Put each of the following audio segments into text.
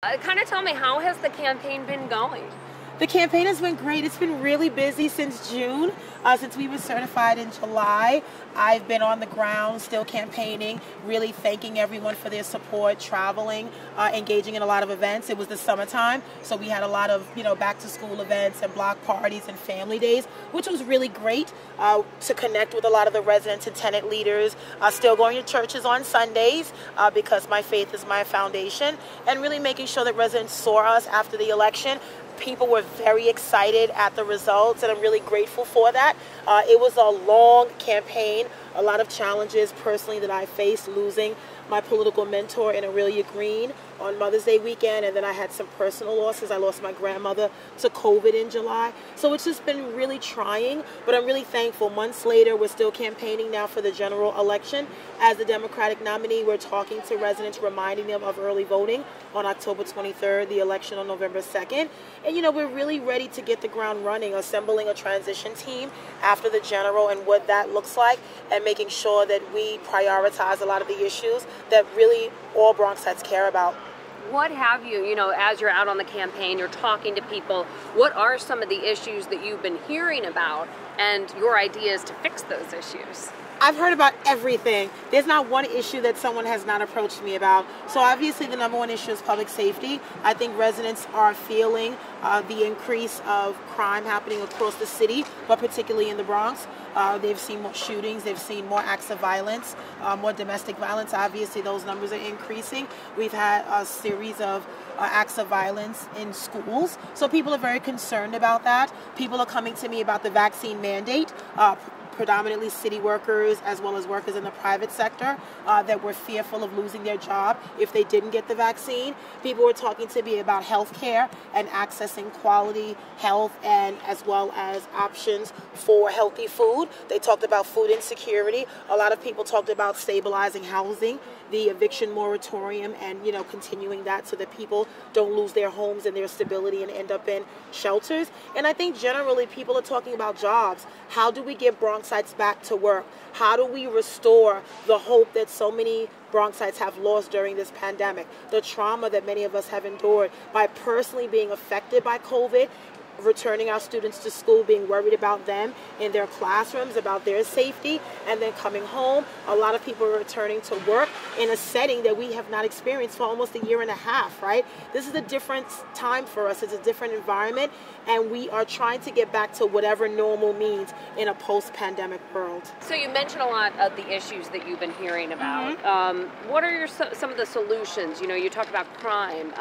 Kind of tell me, how has the campaign been going? The campaign has been great. It's been really busy since June. Since we were certified in July, I've been on the ground still campaigning, really thanking everyone for their support, traveling, engaging in a lot of events. It was the summertime, so we had a lot of back to school events and block parties and family days, which was really great to connect with a lot of the residents and tenant leaders. Still going to churches on Sundays because my faith is my foundation, and really making sure that residents saw us after the election. People were very excited at the results, and I'm really grateful for that. It was a long campaign, a lot of challenges personally that I faced, losing my political mentor in Aurelia Green on Mother's Day weekend, and then I had some personal losses. I lost my grandmother to COVID in July. So it's just been really trying, but I'm really thankful. Months later, we're still campaigning now for the general election. As the Democratic nominee, we're talking to residents, reminding them of early voting on October 23rd, the election on November 2nd. And we're really ready to get the ground running, assembling a transition team after the general and what that looks like, and making sure that we prioritize a lot of the issues that really all Bronxites care about. What have you, as you're out on the campaign, you're talking to people, what are some of the issues that you've been hearing about and your ideas to fix those issues? I've heard about everything. There's not one issue that someone has not approached me about. So obviously the number one issue is public safety. I think residents are feeling the increase of crime happening across the city, but particularly in the Bronx. They've seen more shootings, they've seen more acts of violence, more domestic violence. Obviously those numbers are increasing. We've had a series of acts of violence in schools. So people are very concerned about that. People are coming to me about the vaccine mandate. Predominantly city workers as well as workers in the private sector that were fearful of losing their job if they didn't get the vaccine. People were talking to me about health care and accessing quality health, and as well as options for healthy food. They talked about food insecurity. A lot of people talked about stabilizing housing, the eviction moratorium, and continuing that so that people don't lose their homes and their stability and end up in shelters. And I think generally people are talking about jobs. How do we get Bronxites back to work? How do we restore the hope that so many Bronxites have lost during this pandemic? The trauma that many of us have endured by personally being affected by COVID, returning our students to school, being worried about them in their classrooms, about their safety, and then coming home. A lot of people are returning to work in a setting that we have not experienced for almost a year and a half, right? This is a different time for us. It's a different environment, and we are trying to get back to whatever normal means in a post-pandemic world. So you mentioned a lot of the issues that you've been hearing about. What are some of the solutions? You talk about crime.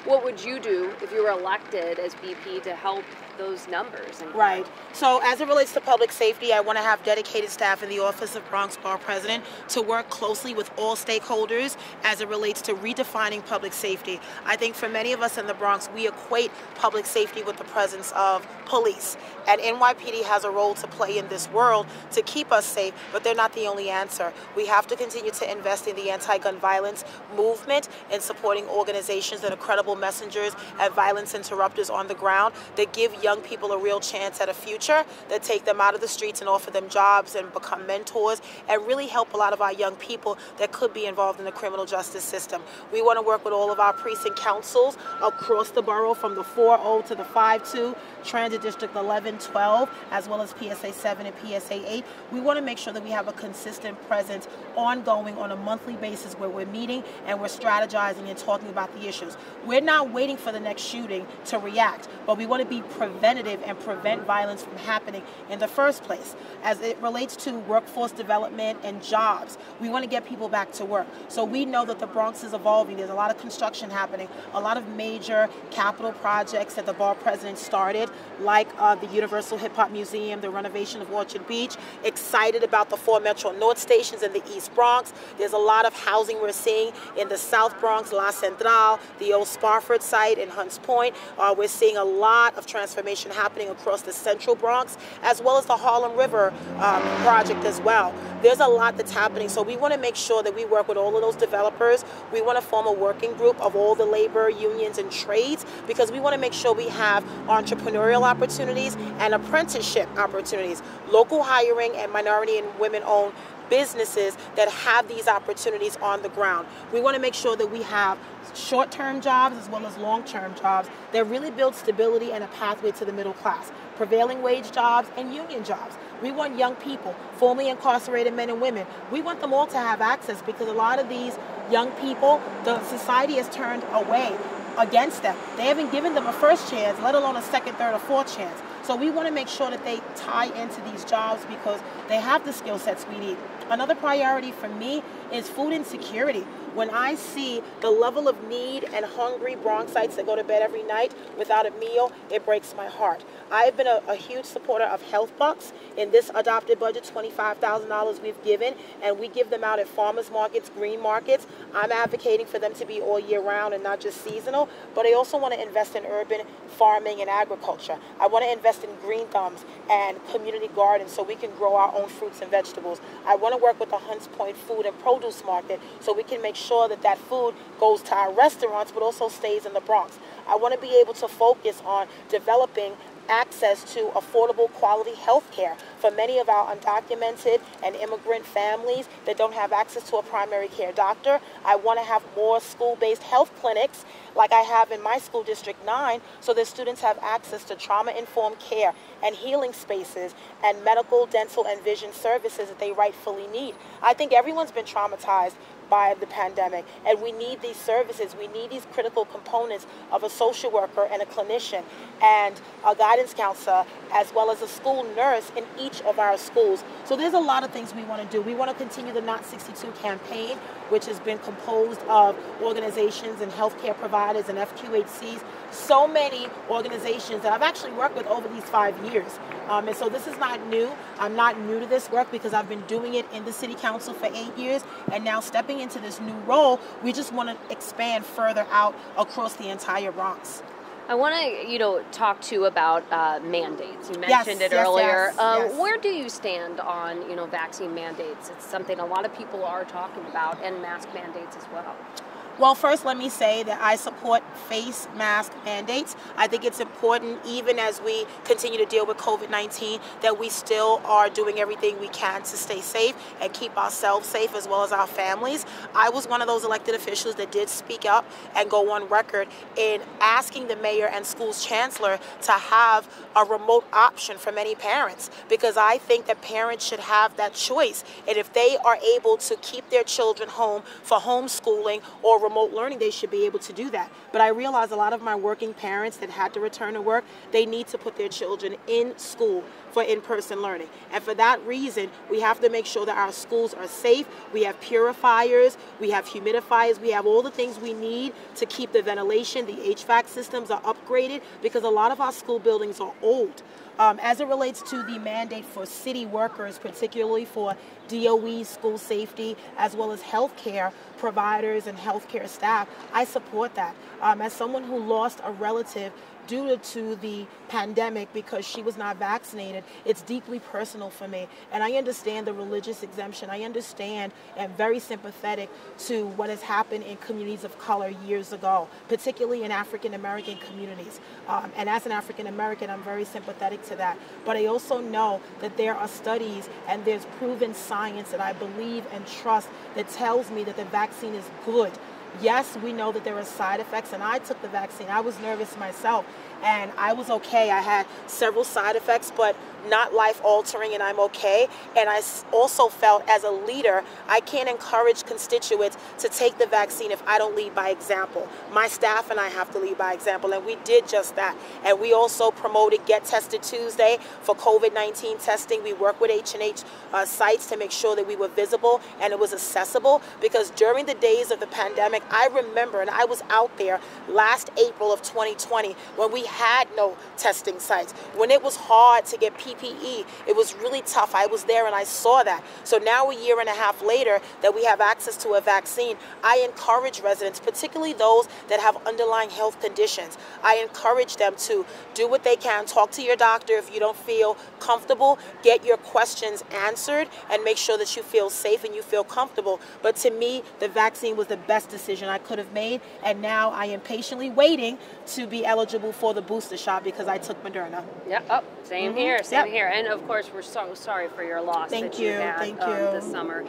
What would you do if you were elected as VP to help those numbers? Right. So as it relates to public safety, I want to have dedicated staff in the Office of Bronx Borough President to work closely with all stakeholders as it relates to redefining public safety. I think for many of us in the Bronx, we equate public safety with the presence of police. And NYPD has a role to play in this world to keep us safe, but they're not the only answer. We have to continue to invest in the anti-gun violence movement and supporting organizations that are credible messengers and violence interrupters on the ground that give young people a real chance at a future, that take them out of the streets and offer them jobs and become mentors, and really help a lot of our young people that could be involved in the criminal justice system. We want to work with all of our precinct councils across the borough, from the 4-0 to the 5-2, Transit District 11, 12, as well as PSA 7 and PSA 8. We want to make sure that we have a consistent presence ongoing on a monthly basis where we're meeting and we're strategizing and talking about the issues. We're not waiting for the next shooting to react, but we want to be preventative and prevent violence from happening in the first place. As it relates to workforce development and jobs, we want to get people back to work. So we know that the Bronx is evolving. There's a lot of construction happening, a lot of major capital projects that the borough president started, like the Universal Hip Hop Museum, the renovation of Orchard Beach. Excited about the 4 Metro North stations in the East Bronx. There's a lot of housing we're seeing in the South Bronx, La Central, the old Spofford site in Hunts Point. We're seeing a lot of transformation happening across the Central Bronx, as well as the Harlem River project as well. There's a lot that's happening, so we want to make sure that we work with all of those developers. We want to form a working group of all the labor unions and trades, because we want to make sure we have entrepreneurial opportunities and apprenticeship opportunities. Local hiring and minority and women-owned businesses that have these opportunities on the ground. We want to make sure that we have short-term jobs as well as long-term jobs that really build stability and a pathway to the middle class, prevailing wage jobs and union jobs. We want young people, formerly incarcerated men and women, we want them all to have access, because a lot of these young people, the society has turned away against them. They haven't given them a first chance, let alone a second, third, or fourth chance. So we want to make sure that they tie into these jobs because they have the skill sets we need. Another priority for me is food insecurity. When I see the level of need and hungry Bronxites that go to bed every night without a meal, it breaks my heart. I've been a huge supporter of Health Bucks. In this adopted budget, $25,000 we've given, and we give them out at farmers markets, green markets. I'm advocating for them to be all year round and not just seasonal, but I also want to invest in urban farming and agriculture. I want to invest in green thumbs and community gardens so we can grow our own fruits and vegetables. I want to work with the Hunts Point Food and Produce Market so we can make sure that that food goes to our restaurants but also stays in the Bronx. I want to be able to focus on developing access to affordable quality health care for many of our undocumented and immigrant families that don't have access to a primary care doctor. I want to have more school-based health clinics like I have in my school, District 9, so that students have access to trauma-informed care and healing spaces and medical, dental, and vision services that they rightfully need. I think everyone's been traumatized by the pandemic, and we need these services. We need these critical components of a social worker and a clinician and a guidance counselor, as well as a school nurse in each of our schools. So there's a lot of things we want to do. We want to continue the Not 62 campaign, which has been composed of organizations and healthcare providers and FQHCs, so many organizations that I've actually worked with over these 5 years. And so this is not new. I'm not new to this work because I've been doing it in the city council for 8 years, and now stepping into this new role, we just want to expand further out across the entire Bronx. I want to, talk to you about mandates. You mentioned it earlier. Yes. Where do you stand on, vaccine mandates? It's something a lot of people are talking about, and mask mandates as well. Well, first, let me say that I support face mask mandates. I think it's important, even as we continue to deal with COVID-19, that we still are doing everything we can to stay safe and keep ourselves safe as well as our families. I was one of those elected officials that did speak up and go on record in asking the mayor and school's chancellor to have a remote option for many parents, because I think that parents should have that choice. And if they are able to keep their children home for homeschooling or remote learning, they should be able to do that. But I realize a lot of my working parents that had to return to work, they need to put their children in school for in-person learning. And for that reason, we have to make sure that our schools are safe. We have purifiers, we have humidifiers, we have all the things we need to keep the ventilation. The HVAC systems are upgraded because a lot of our school buildings are old. As it relates to the mandate for city workers, particularly for DOE, school safety, as well as healthcare providers and healthcare staff, I support that. As someone who lost a relative due to the pandemic because she was not vaccinated, it's deeply personal for me. And I understand the religious exemption. I understand and very sympathetic to what has happened in communities of color years ago, particularly in African American communities. And as an African American, I'm very sympathetic to that. But I also know that there are studies and there's proven science that I believe and trust that tells me that the vaccine is good. Yes, we know that there are side effects, and I took the vaccine. I was nervous myself, and I was okay. I had several side effects, but not life-altering, and I'm okay. And I also felt as a leader, I can't encourage constituents to take the vaccine if I don't lead by example. My staff and I have to lead by example, and we did just that. And we also promoted Get Tested Tuesday for COVID-19 testing. We worked with H&H sites to make sure that we were visible and it was accessible, because during the days of the pandemic, I remember, and I was out there last April of 2020 when we had no testing sites, when it was hard to get PPE. It was really tough. I was there and I saw that. So now, a year and a half later that we have access to a vaccine, I encourage residents, particularly those that have underlying health conditions, I encourage them to do what they can. Talk to your doctor if you don't feel comfortable. Get your questions answered and make sure that you feel safe and you feel comfortable. But to me, the vaccine was the best decision I could have made. And now I am patiently waiting to be eligible for the booster shot because I took Moderna. Yeah. Oh, same here. Same here. And of course, we're so sorry for your loss that you had this summer.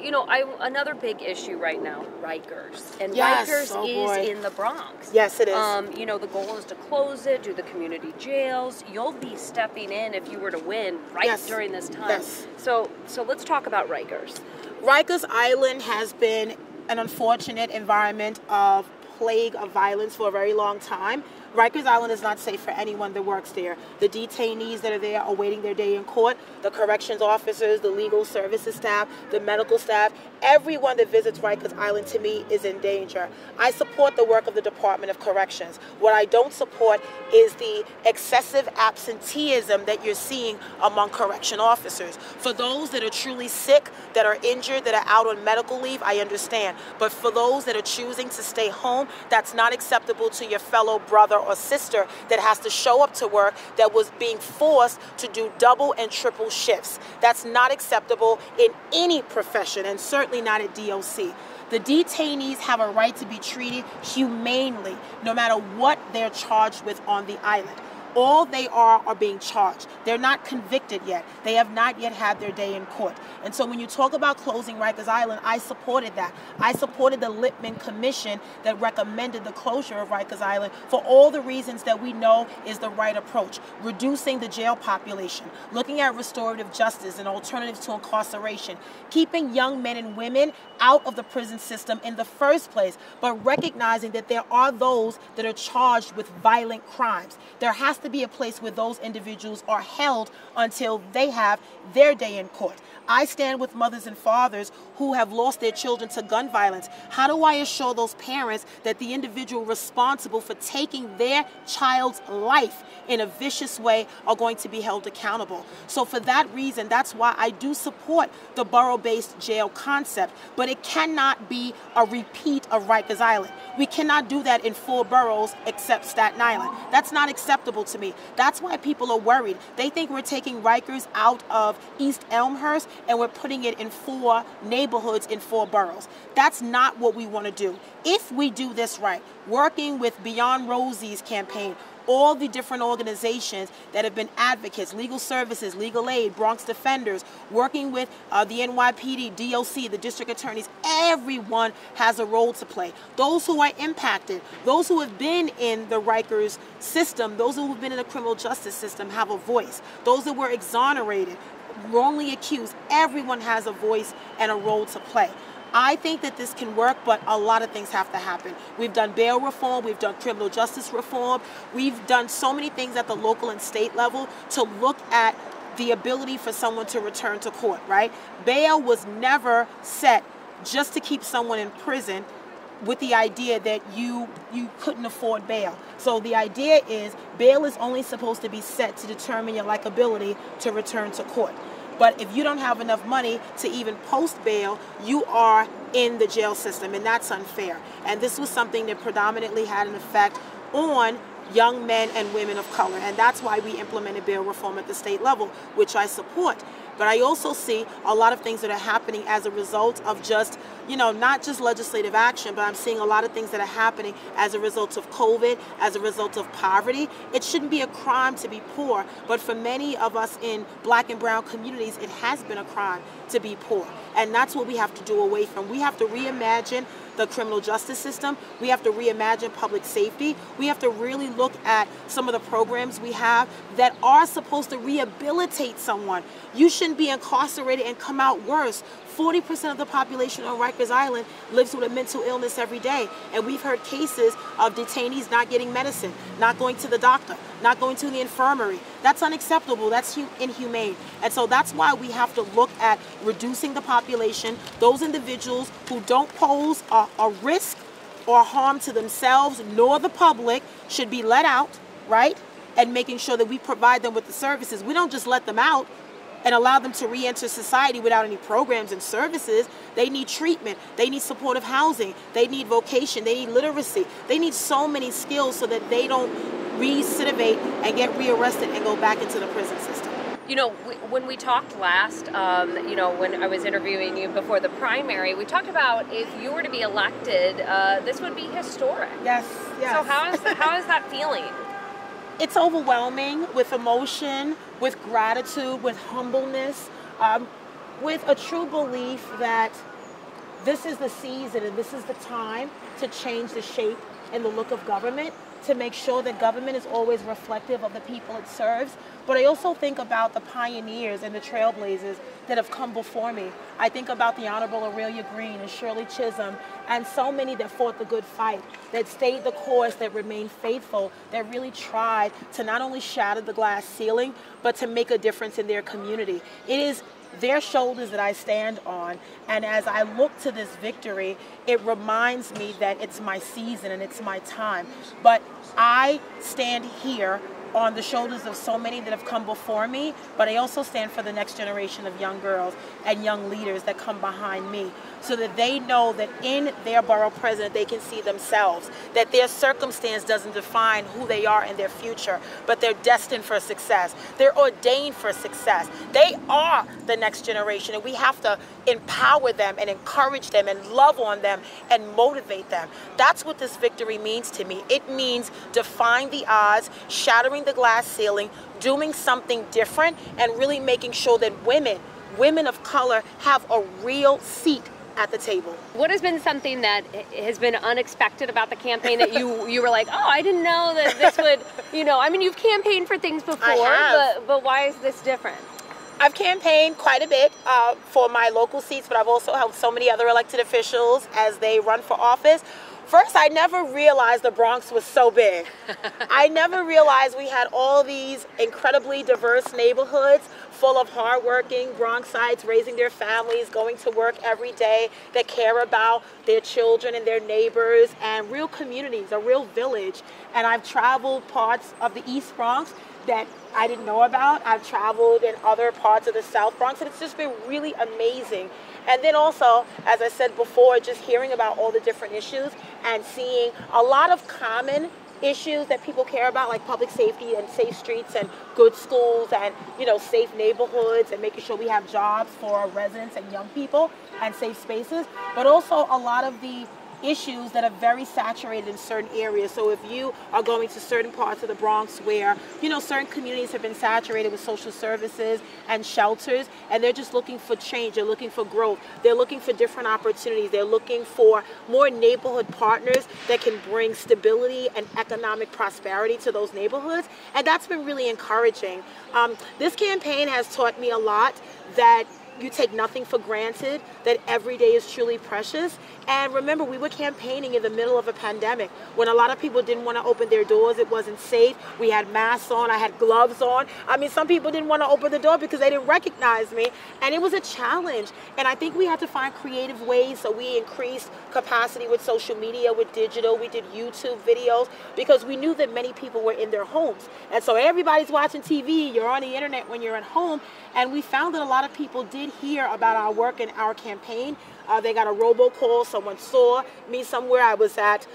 You know, another big issue right now, Rikers. And Rikers is in the Bronx. Yes, it is. You know, the goal is to close it, do the community jails. You'll be stepping in if you were to win during this time. Yes. So let's talk about Rikers. Rikers Island has been an unfortunate environment of plague of violence for a very long time. Rikers Island is not safe for anyone that works there. The detainees that are there awaiting their day in court, the corrections officers, the legal services staff, the medical staff, everyone that visits Rikers Island to me is in danger. I support the work of the Department of Corrections. What I don't support is the excessive absenteeism that you're seeing among correction officers. For those that are truly sick, that are injured, that are out on medical leave, I understand. But for those that are choosing to stay home, that's not acceptable to your fellow brother or sister that has to show up to work, that was being forced to do double and triple shifts. That's not acceptable in any profession, and certainly not at DOC. The detainees have a right to be treated humanely, no matter what they're charged with on the island. All they are being charged. They're not convicted yet. They have not yet had their day in court. And so when you talk about closing Rikers Island, I supported that. I supported the Lippman Commission that recommended the closure of Rikers Island for all the reasons that we know is the right approach. Reducing the jail population, looking at restorative justice and alternatives to incarceration, keeping young men and women out of the prison system in the first place, but recognizing that there are those that are charged with violent crimes. There has to be a place where those individuals are held until they have their day in court. I stand with mothers and fathers who have lost their children to gun violence. How do I assure those parents that the individual responsible for taking their child's life in a vicious way are going to be held accountable? So for that reason, that's why I do support the borough-based jail concept, but it cannot be a repeat of Rikers Island. We cannot do that in 4 boroughs except Staten Island. That's not acceptable to me. That's why people are worried. They think we're taking Rikers out of East Elmhurst and we're putting it in 4 neighborhoods in 4 boroughs. That's not what we want to do. If we do this right, working with Beyond Rosie's campaign, all the different organizations that have been advocates, legal services, legal aid, Bronx Defenders, working with the NYPD, DOC, the district attorneys, everyone has a role to play. Those who are impacted, those who have been in the Rikers system, those who have been in the criminal justice system have a voice. Those that were exonerated, wrongly accused, everyone has a voice and a role to play. I think that this can work, but a lot of things have to happen. We've done bail reform, we've done criminal justice reform, we've done so many things at the local and state level to look at the ability for someone to return to court, right? Bail was never set just to keep someone in prison with the idea that you couldn't afford bail. So the idea is bail is only supposed to be set to determine your likability to return to court. But if you don't have enough money to even post bail, you are in the jail system, and that's unfair. And this was something that predominantly had an effect on young men and women of color, and that's why we implemented bail reform at the state level, which I support. But I also see a lot of things that are happening as a result of just, not just legislative action, but I'm seeing a lot of things that are happening as a result of COVID, as a result of poverty. It shouldn't be a crime to be poor, but for many of us in black and brown communities, it has been a crime to be poor. And that's what we have to do away from. We have to reimagine the criminal justice system. We have to reimagine public safety. We have to really look at some of the programs we have that are supposed to rehabilitate someone. You shouldn't be incarcerated and come out worse. 40% of the population on Rikers Island lives with a mental illness every day. And we've heard cases of detainees not getting medicine, not going to the doctor, not going to the infirmary. That's unacceptable. That's inhumane. And so that's why we have to look at reducing the population. Those individuals who don't pose a risk or harm to themselves nor the public should be let out, right? And making sure that we provide them with the services. We don't just let them out. and allow them to re-enter society without any programs and services. They need treatment. They need supportive housing. They need vocation. They need literacy. They need so many skills so that they don't recidivate and get rearrested and go back into the prison system. You know, when we talked last, you know, when I was interviewing you before the primary, we talked about if you were to be elected, this would be historic. Yes, yes. So how is that feeling? It's overwhelming with emotion, with gratitude, with humbleness, with a true belief that this is the season and this is the time to change the shape and the look of government, to make sure that government is always reflective of the people it serves. But I also think about the pioneers and the trailblazers that have come before me. I think about the Honorable Aurelia Green and Shirley Chisholm and so many that fought the good fight, that stayed the course, that remained faithful, that really tried to not only shatter the glass ceiling, but to make a difference in their community. It is their shoulders that I stand on, and as I look to this victory, it reminds me that it's my season and it's my time. But I stand here on the shoulders of so many that have come before me, but I also stand for the next generation of young girls and young leaders that come behind me, so that they know that in their borough president they can see themselves, that their circumstance doesn't define who they are in their future, but they're destined for success. They're ordained for success. They are the next generation, and we have to empower them and encourage them and love on them and motivate them. That's what this victory means to me. It means defying the odds, shattering the glass ceiling, doing something different, and really making sure that women of color have a real seat at the table. What has been something that has been unexpected about the campaign that you were like, oh, I didn't know that this would, you know, I mean, you've campaigned for things before, but why is this different? I've campaigned quite a bit for my local seats, but I've also helped so many other elected officials as they run for office. First, I never realized the Bronx was so big. I never realized we had all these incredibly diverse neighborhoods full of hardworking Bronxites raising their families, going to work every day, that care about their children and their neighbors, and real communities, a real village. And I've traveled parts of the East Bronx that I didn't know about. I've traveled in other parts of the South Bronx, and it's just been really amazing. And then also, as I said before, just hearing about all the different issues and seeing a lot of common issues that people care about, like public safety and safe streets and good schools and, you know, safe neighborhoods and making sure we have jobs for our residents and young people and safe spaces, but also a lot of the issues that are very saturated in certain areas. So if you are going to certain parts of the Bronx where, you know, certain communities have been saturated with social services and shelters, and they're just looking for change, they're looking for growth, they're looking for different opportunities, they're looking for more neighborhood partners that can bring stability and economic prosperity to those neighborhoods, and that's been really encouraging. This campaign has taught me a lot, that you take nothing for granted, that every day is truly precious. And remember, we were campaigning in the middle of a pandemic when a lot of people didn't want to open their doors. It wasn't safe. We had masks on. I had gloves on. I mean, some people didn't want to open the door because they didn't recognize me. And it was a challenge. And I think we had to find creative ways. So we increased capacity with social media, with digital. We did YouTube videos because we knew that many people were in their homes. And so everybody's watching TV. You're on the internet when you're at home. And we found that a lot of people did hear about our work and our campaign. They got a robocall. Someone saw me somewhere. I was at,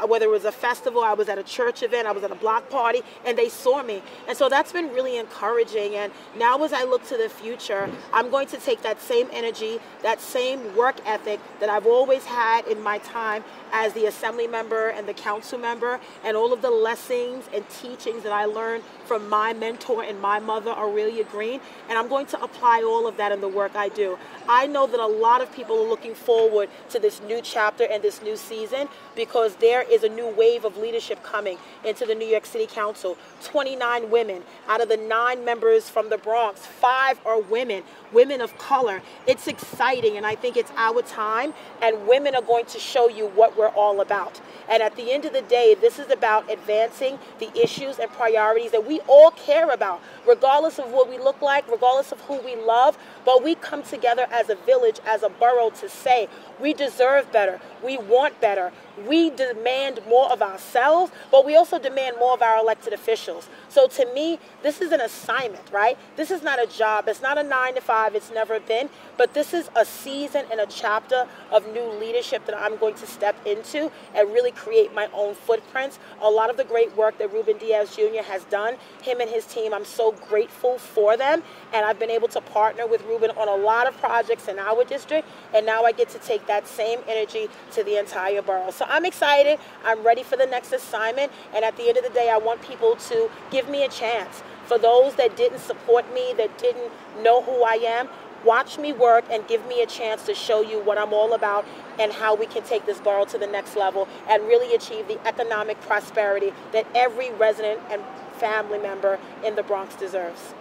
whether it was a festival, I was at a church event, I was at a block party, and they saw me. And so that's been really encouraging. And now as I look to the future, I'm going to take that same energy, that same work ethic that I've always had in my time as the assembly member and the council member, and all of the lessons and teachings that I learned from my mentor and my mother, Aurelia Green, and I'm going to apply all of that in the work I do. I know that a lot of people are looking forward to this new chapter and this new season because there is a new wave of leadership coming into the New York City Council. 29 women. Out of the 9 members from the Bronx, 5 are women, women of color. It's exciting, and I think it's our time, and women are going to show you what we're all about. And at the end of the day, this is about advancing the issues and priorities that we all care about, regardless of what we look like, regardless of who we love, but we come together as a village, as a borough, to say We deserve better. We want better. We demand more of ourselves, but we also demand more of our elected officials. So to me, this is an assignment, right? This is not a job. It's not a 9 to 5. It's never been. But this is a season and a chapter of new leadership that I'm going to step into and really create my own footprints. A lot of the great work that Ruben Diaz Jr. has done, him and his team, I'm so grateful for them. And I've been able to partner with Ruben on a lot of projects in our district. And now I get to take that same energy to the entire borough. So I'm excited. I'm ready for the next assignment. And at the end of the day, I want people to give me a chance. For those that didn't support me, that didn't know who I am, watch me work and give me a chance to show you what I'm all about and how we can take this borough to the next level and really achieve the economic prosperity that every resident and family member in the Bronx deserves.